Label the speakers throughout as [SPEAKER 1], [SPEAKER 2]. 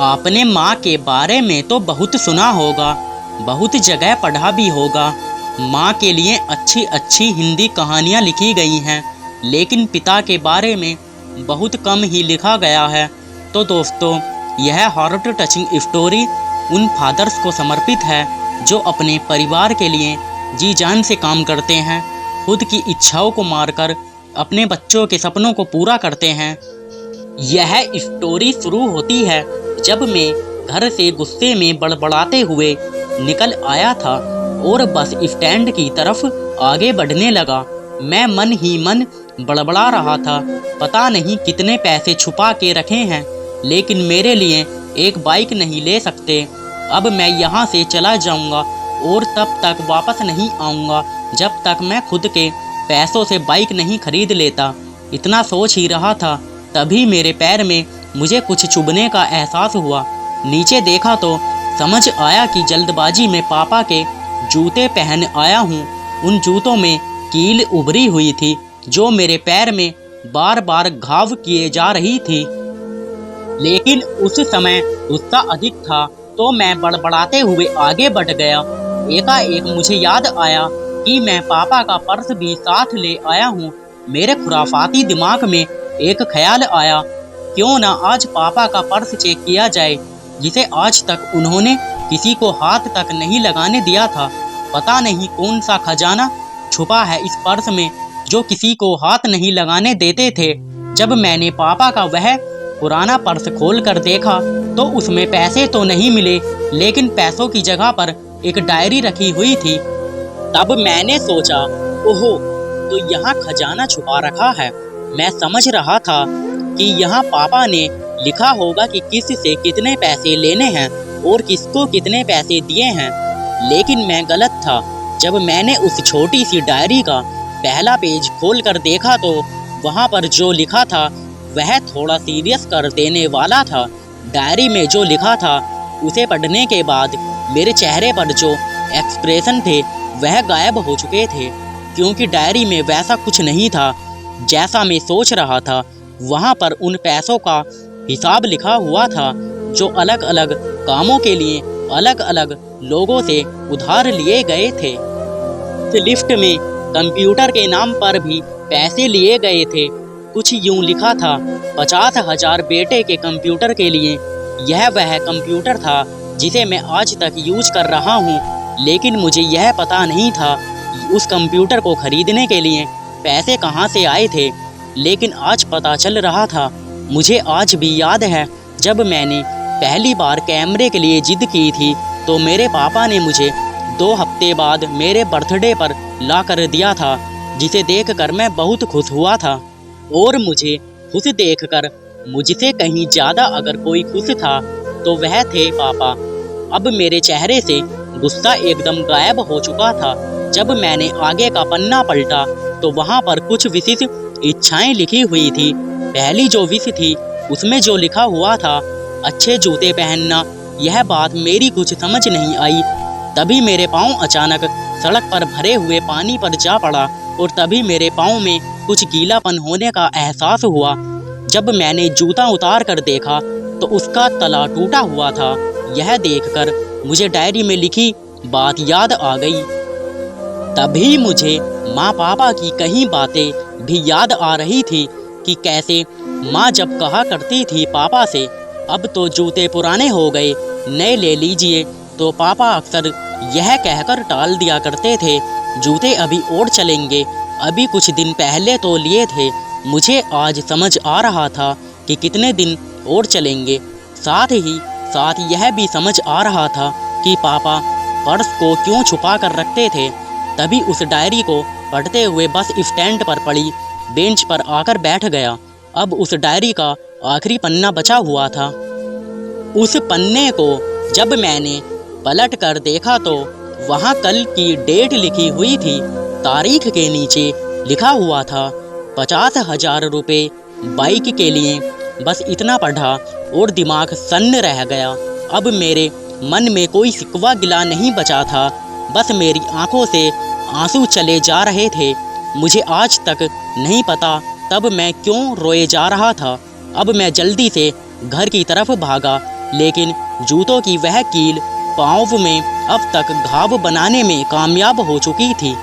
[SPEAKER 1] आपने माँ के बारे में तो बहुत सुना होगा, बहुत जगह पढ़ा भी होगा। माँ के लिए अच्छी अच्छी हिंदी कहानियाँ लिखी गई हैं, लेकिन पिता के बारे में बहुत कम ही लिखा गया है। तो दोस्तों, यह हार्ट टचिंग स्टोरी उन फादर्स को समर्पित है जो अपने परिवार के लिए जी जान से काम करते हैं, खुद की इच्छाओं को मारकर अपने बच्चों के सपनों को पूरा करते हैं। यह स्टोरी शुरू होती है जब मैं घर से गुस्से में बड़बड़ाते हुए निकल आया था और बस स्टैंड की तरफ आगे बढ़ने लगा। मैं मन ही मन बड़बड़ा रहा था, पता नहीं कितने पैसे छुपा के रखे हैं, लेकिन मेरे लिए एक बाइक नहीं ले सकते। अब मैं यहाँ से चला जाऊँगा और तब तक वापस नहीं आऊँगा जब तक मैं खुद के पैसों से बाइक नहीं खरीद लेता। इतना सोच ही रहा था, तभी मेरे पैर में मुझे कुछ चुभने का एहसास हुआ। नीचे देखा तो समझ आया कि जल्दबाजी में पापा के जूते पहन आया हूँ। उन जूतों में कील उभरी हुई थी जो मेरे पैर में बार बार घाव किए जा रही थी। लेकिन उस समय गुस्सा अधिक था तो मैं बड़बड़ाते हुए आगे बढ़ गया। एकाएक मुझे याद आया कि मैं पापा का पर्स भी साथ ले आया हूँ। मेरे खुराफाती दिमाग में एक ख्याल आया, क्यों ना आज पापा का पर्स चेक किया जाए, जिसे आज तक उन्होंने किसी को हाथ तक नहीं लगाने दिया था। पता नहीं कौन सा खजाना छुपा है इस पर्स में जो किसी को हाथ नहीं लगाने देते थे। जब मैंने पापा का वह पुराना पर्स खोल कर देखा तो उसमें पैसे तो नहीं मिले, लेकिन पैसों की जगह पर एक डायरी रखी हुई थी। तब मैंने सोचा, ओहो, तो यहाँ खजाना छुपा रखा है। मैं समझ रहा था कि यहाँ पापा ने लिखा होगा कि किस से कितने पैसे लेने हैं और किसको कितने पैसे दिए हैं, लेकिन मैं गलत था। जब मैंने उस छोटी सी डायरी का पहला पेज खोल कर देखा तो वहाँ पर जो लिखा था वह थोड़ा सीरियस कर देने वाला था। डायरी में जो लिखा था उसे पढ़ने के बाद मेरे चेहरे पर जो एक्सप्रेशन थे वह गायब हो चुके थे, क्योंकि डायरी में वैसा कुछ नहीं था जैसा मैं सोच रहा था। वहाँ पर उन पैसों का हिसाब लिखा हुआ था जो अलग अलग कामों के लिए अलग अलग लोगों से उधार लिए गए थे। लिफ्ट में कंप्यूटर के नाम पर भी पैसे लिए गए थे। कुछ यूं लिखा था, 50,000 बेटे के कंप्यूटर के लिए। यह वह कंप्यूटर था जिसे मैं आज तक यूज कर रहा हूँ, लेकिन मुझे यह पता नहीं था उस कंप्यूटर को खरीदने के लिए पैसे कहाँ से आए थे। लेकिन आज पता चल रहा था। मुझे आज भी याद है जब मैंने पहली बार कैमरे के लिए जिद की थी तो मेरे पापा ने मुझे 2 हफ्ते बाद मेरे बर्थडे पर ला कर दिया था, जिसे देखकर मैं बहुत खुश हुआ था। और मुझे खुश देखकर मुझसे कहीं ज़्यादा अगर कोई खुश था तो वह थे पापा। अब मेरे चेहरे से गुस्सा एकदम गायब हो चुका था। जब मैंने आगे का पन्ना पलटा तो वहाँ पर कुछ विशेष इच्छाएं लिखी हुई थी। पहली जो विश थी उसमें जो लिखा हुआ था, अच्छे जूते पहनना। यह बात मेरी कुछ समझ नहीं आई। तभी मेरे पाँव अचानक सड़क पर भरे हुए पानी पर जा पड़ा और तभी मेरे पाँव में कुछ गीलापन होने का एहसास हुआ। जब मैंने जूता उतार कर देखा तो उसका तला टूटा हुआ था। यह देखकर मुझे डायरी में लिखी बात याद आ गई। तभी मुझे माँ पापा की कई बातें भी याद आ रही थी कि कैसे माँ जब कहा करती थी पापा से, अब तो जूते पुराने हो गए, नए ले लीजिए, तो पापा अक्सर यह कहकर टाल दिया करते थे, जूते अभी और चलेंगे, अभी कुछ दिन पहले तो लिए थे। मुझे आज समझ आ रहा था कि कितने दिन और चलेंगे। साथ ही साथ यह भी समझ आ रहा था कि पापा पर्स को क्यों छुपा कर रखते थे। तभी उस डायरी को पढ़ते हुए बस स्टैंड पर पड़ी बेंच पर आकर बैठ गया। अब उस डायरी का आखिरी पन्ना बचा हुआ था। उस पन्ने को जब मैंने पलट कर देखा तो वहाँ कल की डेट लिखी हुई थी। तारीख के नीचे लिखा हुआ था 50,000 रुपये बाइक के लिए। बस इतना पढ़ा और दिमाग सन्न रह गया। अब मेरे मन में कोई शिकवा गिला नहीं बचा था, बस मेरी आंखों से आंसू चले जा रहे थे। मुझे आज तक नहीं पता तब मैं क्यों रोए जा रहा था। अब मैं जल्दी से घर की तरफ भागा लेकिन जूतों की वह कील पाँव में अब तक घाव बनाने में कामयाब हो चुकी थी।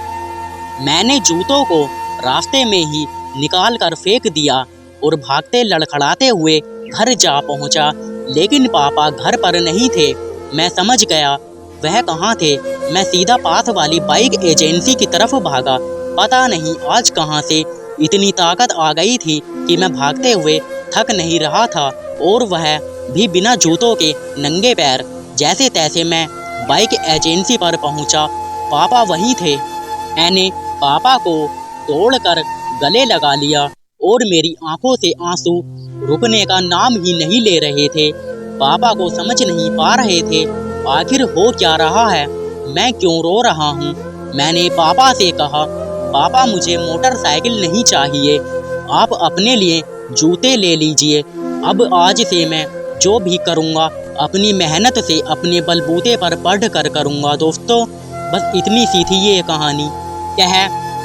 [SPEAKER 1] मैंने जूतों को रास्ते में ही निकाल कर फेंक दिया और भागते लड़खड़ाते हुए घर जा पहुंचा, लेकिन पापा घर पर नहीं थे। मैं समझ गया वह कहाँ थे। मैं सीधा पास वाली बाइक एजेंसी की तरफ भागा। पता नहीं आज कहाँ से इतनी ताकत आ गई थी कि मैं भागते हुए थक नहीं रहा था, और वह भी बिना जूतों के नंगे पैर। जैसे तैसे मैं बाइक एजेंसी पर पहुंचा। पापा वहीं थे। मैंने पापा को तोड़कर गले लगा लिया और मेरी आंखों से आंसू रुकने का नाम ही नहीं ले रहे थे। पापा को समझ नहीं पा रहे थे आखिर हो क्या रहा है, मैं क्यों रो रहा हूँ। मैंने पापा से कहा, पापा मुझे मोटरसाइकिल नहीं चाहिए, आप अपने लिए जूते ले लीजिए। अब आज से मैं जो भी करूँगा अपनी मेहनत से अपने बलबूते पर पढ़ कर करूँगा। दोस्तों बस इतनी सी थी ये कहानी। यह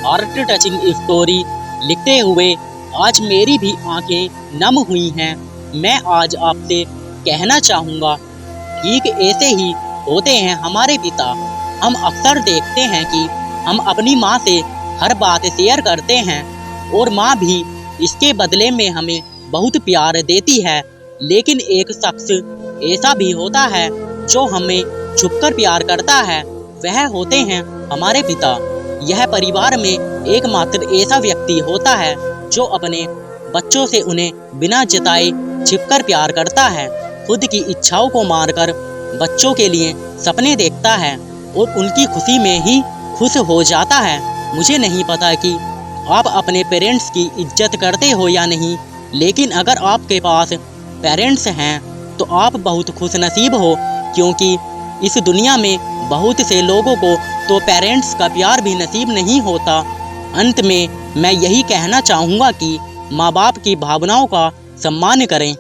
[SPEAKER 1] हार्ट टचिंग स्टोरी लिखते हुए आज मेरी भी आंखें नम हुई हैं। मैं आज आपसे कहना चाहूँगा, ठीक ऐसे ही होते हैं हमारे पिता। हम अक्सर देखते हैं कि हम अपनी माँ से हर बात शेयर करते हैं और माँ भी इसके बदले में हमें बहुत प्यार देती है। लेकिन एक शख्स ऐसा भी होता है जो हमें छुपकर प्यार करता है, वह होते हैं हमारे पिता। यह परिवार में एकमात्र ऐसा व्यक्ति होता है जो अपने बच्चों से उन्हें बिना जताए छिपकर प्यार करता है, खुद की इच्छाओं को मारकर बच्चों के लिए सपने देखता है और उनकी खुशी में ही खुश हो जाता है। मुझे नहीं पता कि आप अपने पेरेंट्स की इज्जत करते हो या नहीं, लेकिन अगर आपके पास पेरेंट्स हैं तो आप बहुत खुशनसीब हो, क्योंकि इस दुनिया में बहुत से लोगों को तो पेरेंट्स का प्यार भी नसीब नहीं होता। अंत में मैं यही कहना चाहूँगा कि माँ बाप की भावनाओं का सम्मान करें।